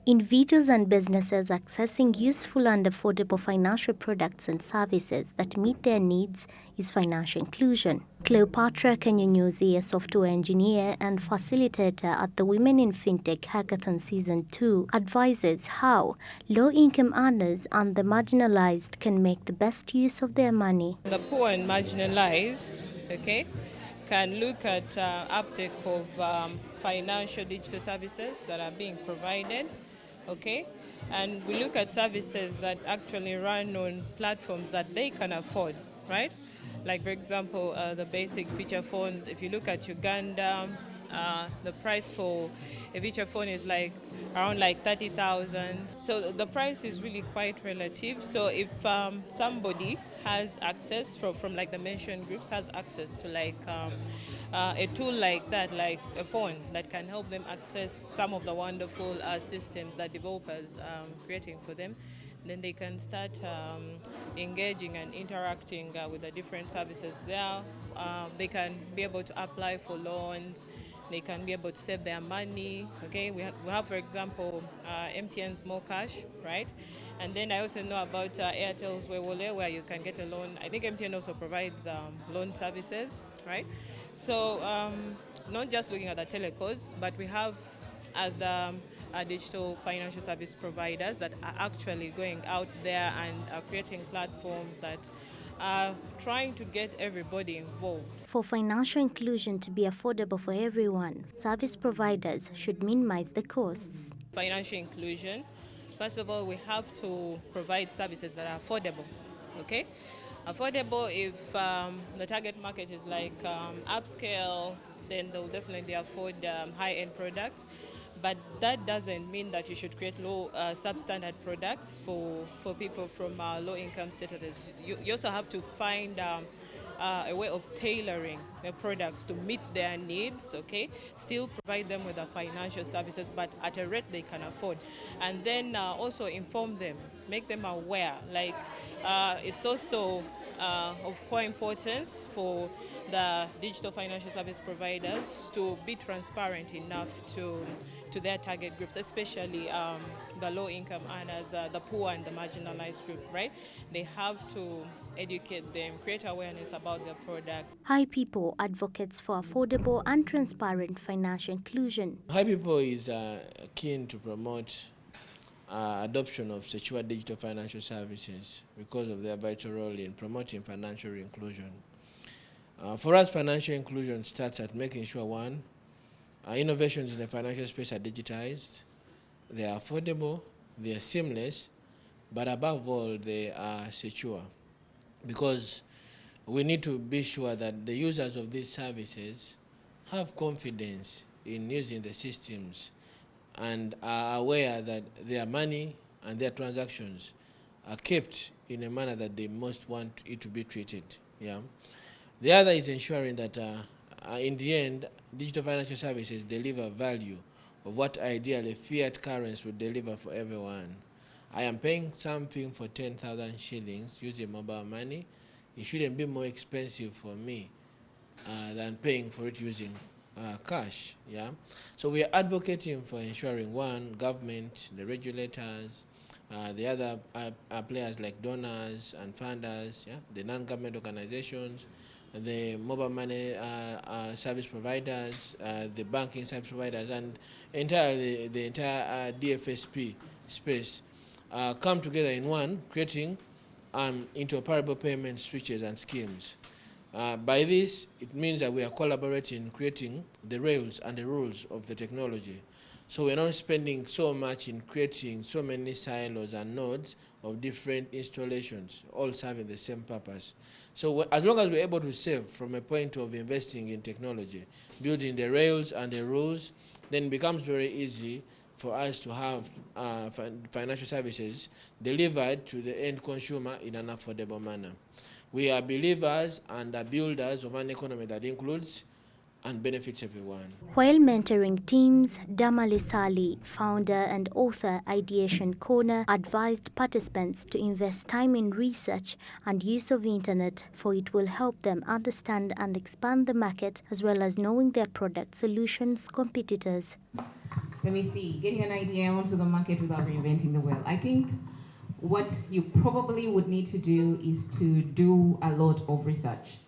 Individuals and businesses accessing useful and affordable financial products and services that meet their needs is financial inclusion. Cleopatra Kenyunyuzi, a software engineer and facilitator at the Women in FinTech Hackathon Season 2, advises how low-income earners and the marginalized can make the best use of their money. The poor and marginalized, can look at uptake of financial digital services that are being provided, and we look at services that actually run on platforms that they can afford, right? Like, for example, the basic feature phones. If you look at Uganda, the price for a feature phone is like around like 30,000. So the price is really quite relative. So if somebody has access from like the mentioned groups, has access to like a tool like that, like a phone that can help them access some of the wonderful systems that developers creating for them, then they can start engaging and interacting with the different services there. They can be able to apply for loans. They can be able to save their money. We have for example, MTN's More Cash, right? And then I also know about Airtel's Wewole, where you can get a loan. I think MTN also provides loan services, right? So not just looking at the telecos, but we have other digital financial service providers that are actually going out there and are creating platforms that are trying to get everybody involved. For financial inclusion to be affordable for everyone, service providers should minimize the costs. Financial inclusion, first of all, we have to provide services that are affordable, Affordable, if the target market is like upscale, then they'll definitely afford high-end products. But that doesn't mean that you should create low substandard products for people from low-income status. You also have to find a way of tailoring the products to meet their needs, Still provide them with the financial services, but at a rate they can afford. And then also inform them, make them aware. Like, it's also of core importance for the digital financial service providers to be transparent enough to their target groups, especially the low-income earners, the poor and the marginalized group, right? They have to educate them, create awareness about their products. High People advocates for affordable and transparent financial inclusion. High People is keen to promote adoption of secure digital financial services because of their vital role in promoting financial inclusion. For us, financial inclusion starts at making sure, one, innovations in the financial space are digitized, they are affordable, they are seamless, but above all, they are secure. Because we need to be sure that the users of these services have confidence in using the systems and are aware that their money and their transactions are kept in a manner that they most want it to be treated. The other is ensuring that in the end, digital financial services deliver value of what ideally fiat currency would deliver for everyone. I am paying something for 10,000 shillings using mobile money. It shouldn't be more expensive for me than paying for it using cash. So we are advocating for ensuring, one, government, the regulators, the other players like donors and funders, the non-government organizations, the mobile money service providers, the banking service providers, and the entire DFSP space come together in one, creating interoperable payment switches and schemes. By this, it means that we are collaborating, creating the rails and the rules of the technology. So we're not spending so much in creating so many silos and nodes of different installations, all serving the same purpose. So as long as we're able to save from a point of investing in technology, building the rails and the rules, then it becomes very easy for us to have financial services delivered to the end consumer in an affordable manner. We are believers and are builders of an economy that includes and benefits everyone. While mentoring teams, Damali Ssali, founder and author Ideation Corner, advised participants to invest time in research and use of the internet, for it will help them understand and expand the market, as well as knowing their product solutions competitors. Let me see, getting an idea onto the market without reinventing the wheel. I think what you probably would need to do is to do a lot of research.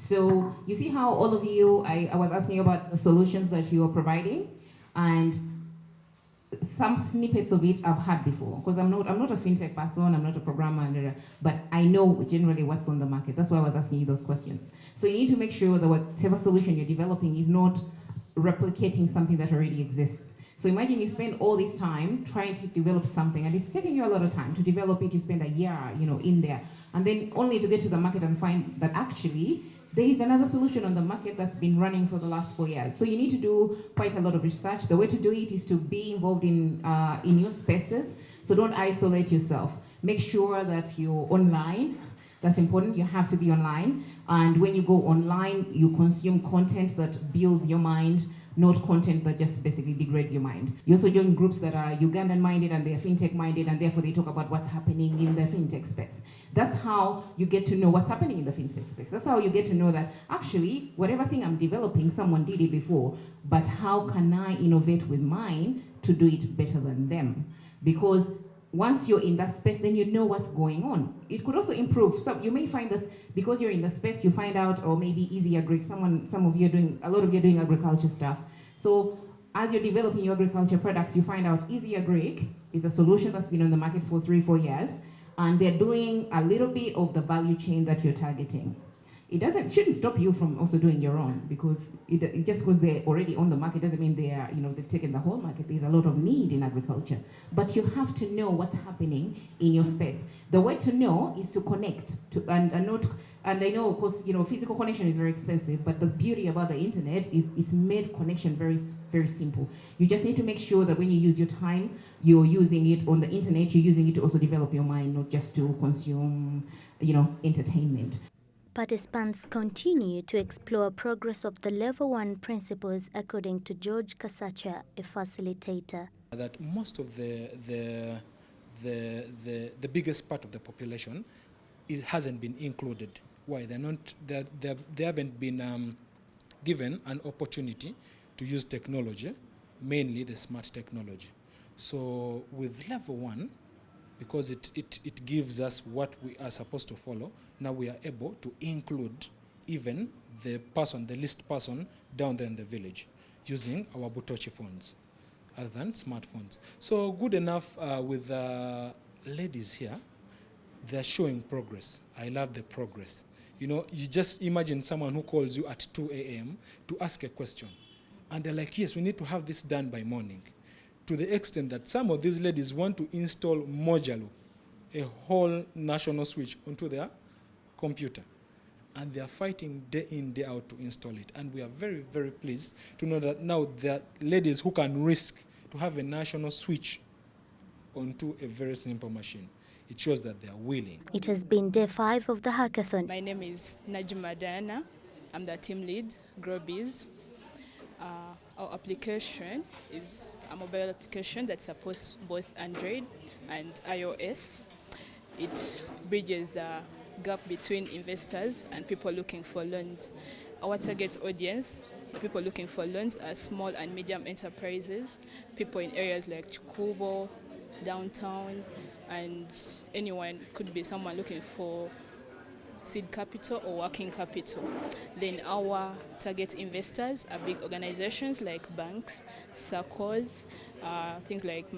So you see how all of you, I was asking about the solutions that you are providing, and some snippets of it I've had before, because I'm not a fintech person, I'm not a programmer, but I know generally what's on the market. That's why I was asking you those questions. So you need to make sure that whatever solution you're developing is not replicating something that already exists. So imagine you spend all this time trying to develop something, and it's taking you a lot of time to develop it. You spend a year, in there, and then only to get to the market and find that actually there is another solution on the market that's been running for the last 4 years. So you need to do quite a lot of research. The way to do it is to be involved in your spaces. So don't isolate yourself. Make sure that you're online. That's important. You have to be online. And when you go online, you consume content that builds your mind, not content that just basically degrades your mind. You also join groups that are Ugandan minded and they're fintech minded, and therefore they talk about what's happening in the fintech space. That's how you get to know what's happening in the fintech space. That's how you get to know that actually, whatever thing I'm developing, someone did it before, but how can I innovate with mine to do it better than them? Because once you're in that space, then you know what's going on. It could also improve. So you may find that because you're in the space, you find out, or maybe easy agri, a lot of you are doing agriculture stuff. So as you're developing your agriculture products, you find out Easy Agric is a solution that's been on the market for 3-4 years, and they're doing a little bit of the value chain that you're targeting. Shouldn't stop you from also doing your own, because just because they're already on the market doesn't mean they've taken the whole market. There's a lot of need in agriculture, but you have to know what's happening in your space. The way to know is to connect and I know, of course, physical connection is very expensive, but the beauty about the internet is it's made connection very, very simple. You just need to make sure that when you use your time, you're using it on the internet, you're using it to also develop your mind, not just to consume, entertainment. Participants continue to explore progress of the LevelOne principles according to George Kasacha, a facilitator. That most of the biggest part of the population hasn't been included. Why? They haven't been given an opportunity to use technology, mainly the smart technology. So with LevelOne, because it gives us what we are supposed to follow, now we are able to include even the least person down there in the village using our Butochi phones other than smartphones. So good enough with the ladies here, they're showing progress. I love the progress. You just imagine someone who calls you at 2 a.m. to ask a question. And they're like, yes, we need to have this done by morning. To the extent that some of these ladies want to install modulo, a whole national switch onto their computer. And they are fighting day in, day out to install it. And we are very, very pleased to know that now there are ladies who can risk to have a national switch onto a very simple machine. It shows that they are willing. It has been day 5 of the hackathon. My name is Najma Diana. I'm the team lead, GrowBiz. Our application is a mobile application that supports both Android and iOS. It bridges the gap between investors and people looking for loans. Our target audience, the people looking for loans, are small and medium enterprises, people in areas like Chikubo, downtown, and anyone. Could be someone looking for seed capital or working capital. Then our target investors are big organizations like banks, SACCOs, things like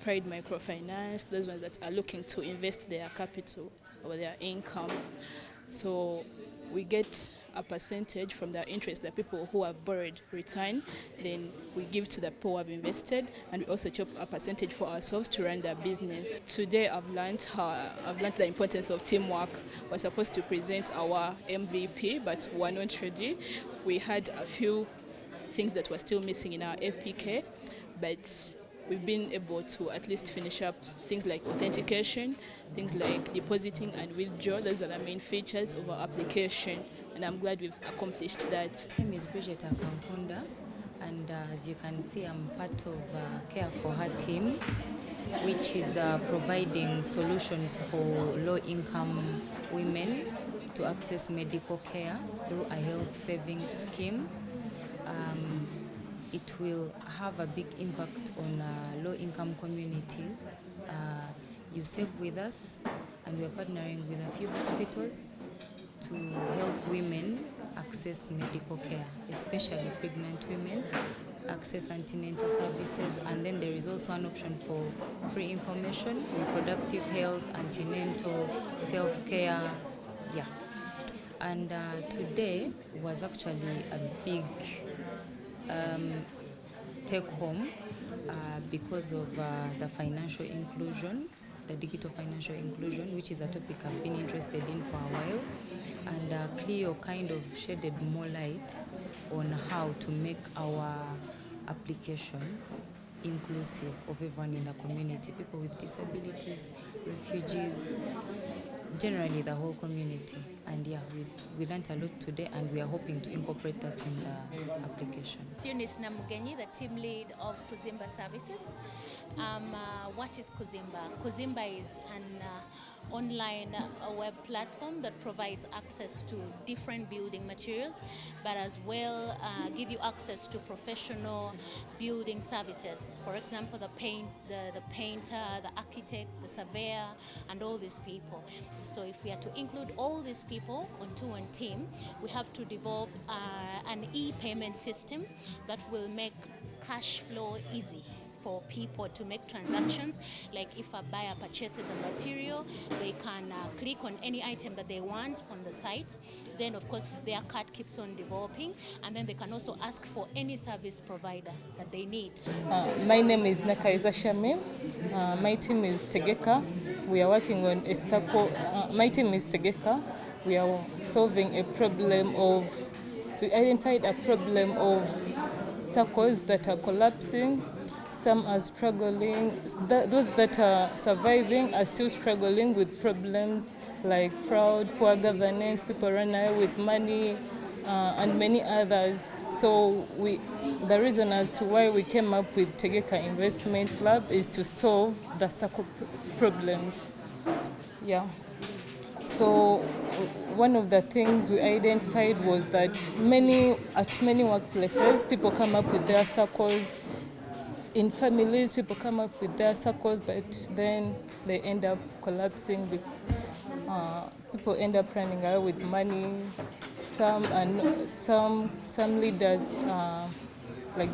Pride Microfinance, those ones that are looking to invest their capital or their income. So we get a percentage from the interest that people who have borrowed return, then we give to the people who have invested, and we also chop a percentage for ourselves to run their business. Today I've learned the importance of teamwork. We're supposed to present our MVP, but we're not ready. We had a few things that were still missing in our APK, but we've been able to at least finish up things like authentication, things like depositing and withdrawal. Those are the main features of our application, and I'm glad we've accomplished that. My name is Bridget Akankunda, and as you can see, I'm part of Care for Her team, which is providing solutions for low-income women to access medical care through a health savings scheme. it will have a big impact on low-income communities. You save with us, and we're partnering with a few hospitals to help women access medical care, especially pregnant women, access antenatal services, and then there is also an option for free information, reproductive health, antenatal, self-care, yeah. And today was actually a big take home because of the financial inclusion, the digital financial inclusion, which is a topic I've been interested in for a while. And Cleo kind of shedded more light on how to make our application inclusive of everyone in the community, people with disabilities, refugees, generally the whole community. And yeah, we learned a lot today, and we are hoping to incorporate that in the application. Eunice Namugenyi, the team lead of Kuzimba Services. What is Kuzimba? Kuzimba is an online web platform that provides access to different building materials, but as well give you access to professional building services. For example, the painter, the architect, the surveyor, and all these people. So if we are to include all these people onto one team, we have to develop an e-payment system that will make cash flow easy for people to make transactions. Like if a buyer purchases a material, they can click on any item that they want on the site. Then of course their cart keeps on developing, and then they can also ask for any service provider that they need. My name is Nakaiza Shamim. My team is Tegeka. We are working on a circle. My team is Tegeka. We are solving a problem of, we identified a problem of circles that are collapsing. Some are struggling. Those that are surviving are still struggling with problems like fraud, poor governance, people run away with money, and many others. So the reason as to why we came up with Tegeka Investment Lab is to solve the circle problems. Yeah. So one of the things we identified was that at many workplaces, people come up with their circles. In families, people come up with their circles, but then they end up collapsing. People end up running away with money. Some leaders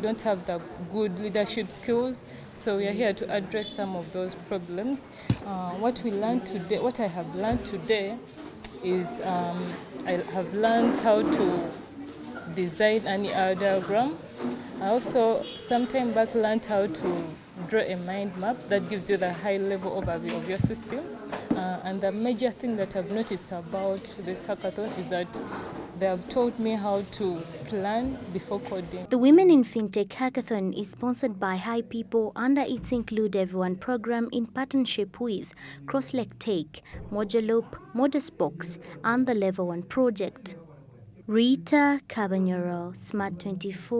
don't have the good leadership skills. So we are here to address some of those problems. What I have learned today is I have learned how to design an ER diagram. I also some time back learned how to draw a mind map that gives you the high level overview of your system. And the major thing that I've noticed about this hackathon is that they have taught me how to plan before coding. The Women in FinTech Hackathon is sponsored by High People under its Include Everyone program in partnership with Crosslake Take, Mojalope, Modusbox, and the LevelOne Project. Rita Cabanyero, Smart 24.